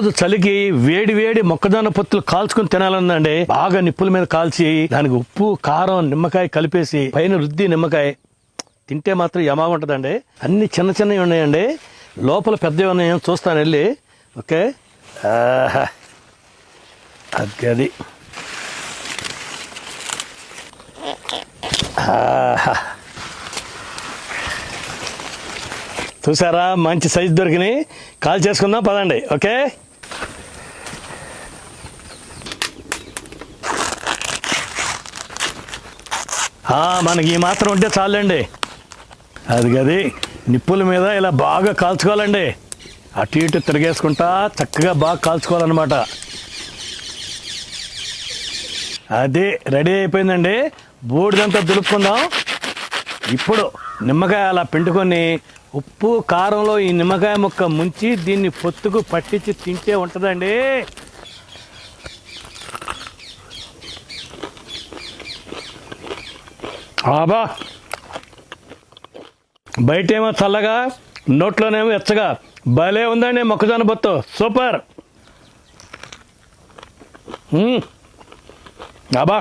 రోజు చలికి వేడి వేడి మొక్కజొన్న పొత్తులు కాల్చుకుని తినాలందండి. బాగా నిప్పుల మీద కాల్చి దానికి ఉప్పు కారం నిమ్మకాయ కలిపేసి పైన రుద్ది నిమ్మకాయ తింటే మాత్రం యమా ఉంటుందండి. అన్ని చిన్న చిన్నవి ఉన్నాయండి, లోపల పెద్దవి ఉన్నాయో చూస్తాను వెళ్ళి. ఓకే, అది చూసారా, మంచి సైజు దొరికినాయి. కాల్ చేసుకుందాం పదండి. ఓకే, మనకి ఈ మాత్రం ఉంటే చాలండి. అది నిప్పుల మీద ఇలా బాగా కాల్చుకోవాలండి. అటు ఇటు తిరిగేసుకుంటా చక్కగా బాగా కాల్చుకోవాలన్నమాట. అది రెడీ అయిపోయిందండి. బూడిదంతా దులుపుకుందాం. ఇప్పుడు నిమ్మకాయ అలా పిండుకొని ఉప్పు కారంలో ఈ నిమ్మకాయ ముక్క ముంచి దీన్ని పొత్తుకు పట్టించి తింటే ఉంటుందండి. ఆబా, బయటేమో చల్లగా, నోట్లోనేమో ఎచ్చగా, భలే ఉందండి మొక్కజొన్న పొత్తు. సూపర్. ఆబా.